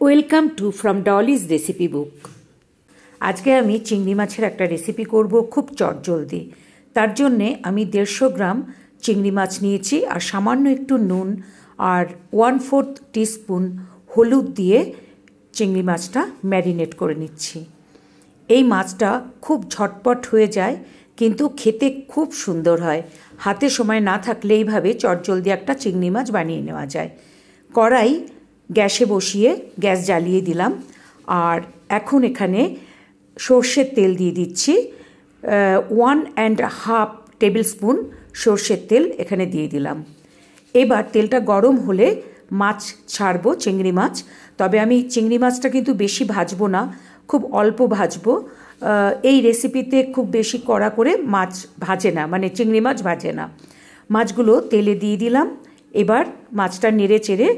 Welcome to from Dolly's recipe বুক। আজকে আমি চিংড়ি মাছের একটা রেসিপি করব, খুব চটজলদি। তার জন্যে আমি 150 গ্রাম চিংড়ি মাছ নিয়েছি আর সামান্য একটু নুন আর 1/4 টিস্পুন হলুদ দিয়ে চিংড়ি মাছটা ম্যারিনেট করে নিচ্ছি। এই মাছটা খুব ঝটপট হয়ে যায়, কিন্তু খেতে খুব সুন্দর হয়। হাতে সময় না থাকলে এইভাবে চটজলদি একটা চিংড়ি মাছ বানিয়ে নেওয়া যায়। কড়াই গ্যাসে বসিয়ে গ্যাস জ্বালিয়ে দিলাম, আর এখন এখানে সর্ষের তেল দিয়ে দিচ্ছি। 1.5 টেবিল স্পুন সর্ষের তেল এখানে দিয়ে দিলাম। এবার তেলটা গরম হলে মাছ ছাড়বো, চিংড়ি মাছ। তবে আমি চিংড়ি মাছটা কিন্তু বেশি ভাজবো না, খুব অল্প ভাজবো। এই রেসিপিতে খুব বেশি কড়া করে মাছ ভাজে না, মানে চিংড়ি মাছ ভাজে না। মাছগুলো তেলে দিয়ে দিলাম। এবার মাছটা নেড়ে চেড়ে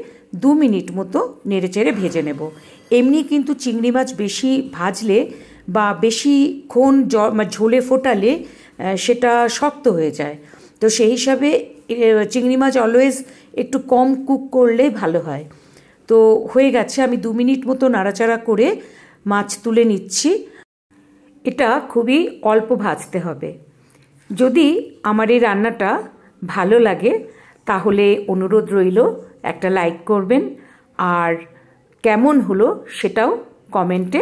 2 মিনিট মতো নেড়ে চেড়ে ভেজে নেব। এমনি কিন্তু চিংড়ি মাছ বেশি ভাজলে বা বেশিক্ষণ ঝোলে ফোটালে সেটা শক্ত হয়ে যায়। তো সেই হিসাবে চিংড়ি মাছ অলওয়েজ একটু কম কুক করলেই ভালো হয়। তো হয়ে গেছে, আমি 2 মিনিট মতো নাড়াচাড়া করে মাছ তুলে নিচ্ছি। এটা খুবই অল্প ভাজতে হবে। যদি আমার এই রান্নাটা ভালো লাগে তাহলে অনুরোধ রইল একটা লাইক করবেন, আর কেমন হলো সেটাও কমেন্টে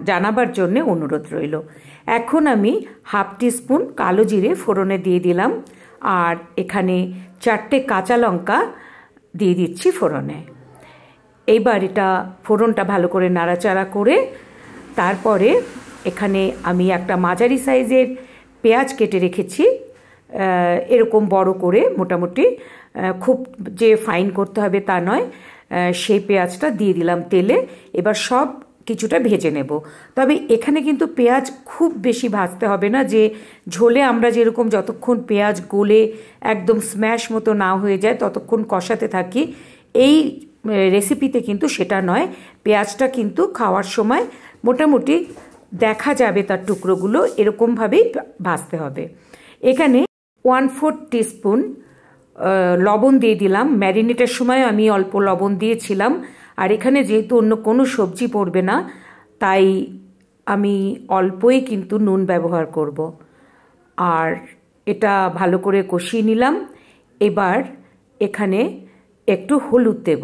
জানাবার জন্যে অনুরোধ রইল। এখন আমি 1/2 টিস্পুন কালো জিরে ফোড়নে দিয়ে দিলাম, আর এখানে 4টে কাঁচা লঙ্কা দিয়ে দিচ্ছি ফোড়নে। এইবার এটা ফোড়নটা ভালো করে নাড়াচাড়া করে তারপরে এখানে আমি একটা মাঝারি সাইজের পেঁয়াজ কেটে রেখেছি, এরকম বড় করে, মোটামুটি খুব যে ফাইন করতে হবে তা নয়। সেই পেঁয়াজটা দিয়ে দিলাম তেলে। এবার সব কিছুটা ভেজে নেব। তবে এখানে কিন্তু পেঁয়াজ খুব বেশি ভাজতে হবে না, যে ঝোলে আমরা যেরকম যতক্ষণ পেঁয়াজ গলে একদম স্ম্যাশ মতো না হয়ে যায় ততক্ষণ কষাতে থাকি, এই রেসিপিতে কিন্তু সেটা নয়। পেঁয়াজটা কিন্তু খাওয়ার সময় মোটামুটি দেখা যাবে তার টুকরোগুলো, এরকমভাবেই ভাজতে হবে। এখানে 1/4 টিস্পুন লবণ দিয়ে দিলাম। ম্যারিনেটের সময় আমি অল্প লবণ দিয়েছিলাম, আর এখানে যেহেতু অন্য কোনো সবজি পড়বে না তাই আমি অল্পই কিন্তু নুন ব্যবহার করব। আর এটা ভালো করে কষিয়ে নিলাম। এবার এখানে একটু হলুদ দেব,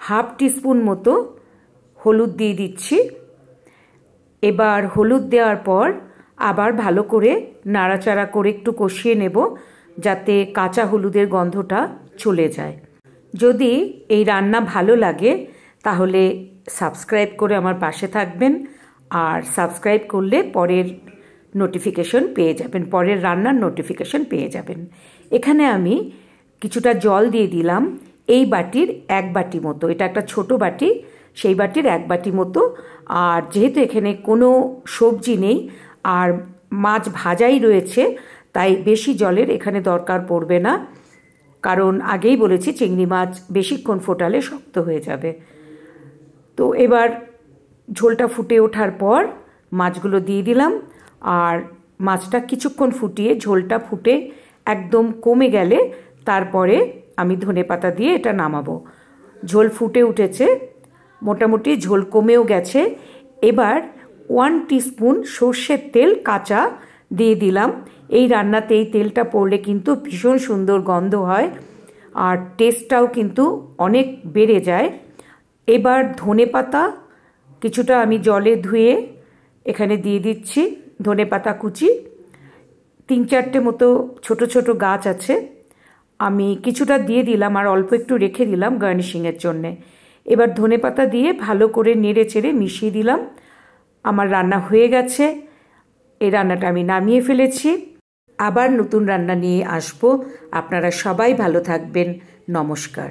1/2 টিস্পুন মতো হলুদ দিয়ে দিচ্ছি। এবার হলুদ দেওয়ার পর আবার ভালো করে নাড়াচাড়া করে একটু কষিয়ে নেব, যাতে কাঁচা হলুদের গন্ধটা চলে যায়। যদি এই রান্না ভালো লাগে তাহলে সাবস্ক্রাইব করে আমার পাশে থাকবেন, আর সাবস্ক্রাইব করলে পরের নোটিফিকেশন পেয়ে যাবেন, পরের রান্নার নোটিফিকেশন পেয়ে যাবেন। এখানে আমি কিছুটা জল দিয়ে দিলাম, এই বাটির 1 বাটি মতো। এটা একটা ছোট বাটি, সেই বাটির 1 বাটি মতো। আর যেহেতু এখানে কোনো সবজি নেই আর মাছ ভাজাই রয়েছে, তাই বেশি জলের এখানে দরকার পড়বে না, কারণ আগেই বলেছি চিংড়ি মাছ বেশিক্ষণ ফোটালে শক্ত হয়ে যাবে। তো এবার ঝোলটা ফুটে ওঠার পর মাছগুলো দিয়ে দিলাম, আর মাছটা কিছুক্ষণ ফুটিয়ে ঝোলটা ফুটে একদম কমে গেলে তারপরে আমি ধনেপাতা দিয়ে এটা নামাবো। ঝোল ফুটে উঠেছে, মোটামুটি ঝোল কমেও গেছে। এবার 1 টিস্পুন সর্ষের তেল কাঁচা দিয়ে দিলাম। এই রান্নাতে এই তেলটা পড়লে কিন্তু ভীষণ সুন্দর গন্ধ হয়, আর টেস্টটাও কিন্তু অনেক বেড়ে যায়। এবার ধনেপাতা কিছুটা আমি জলে ধুয়ে এখানে দিয়ে দিচ্ছি, ধনেপাতা কুচি। 3-4টে মতো ছোট ছোট গাছ আছে, আমি কিছুটা দিয়ে দিলাম আর অল্প একটু রেখে দিলাম গার্নিশিংয়ের জন্যে। এবার ধনেপাতা দিয়ে ভালো করে নেড়ে চেড়ে মিশিয়ে দিলাম। আমার রান্না হয়ে গেছে। এই রান্নাটা আমি নামিয়ে ফেলেছি। আবার নতুন রান্না নিয়ে আসবো। আপনারা সবাই ভালো থাকবেন। নমস্কার।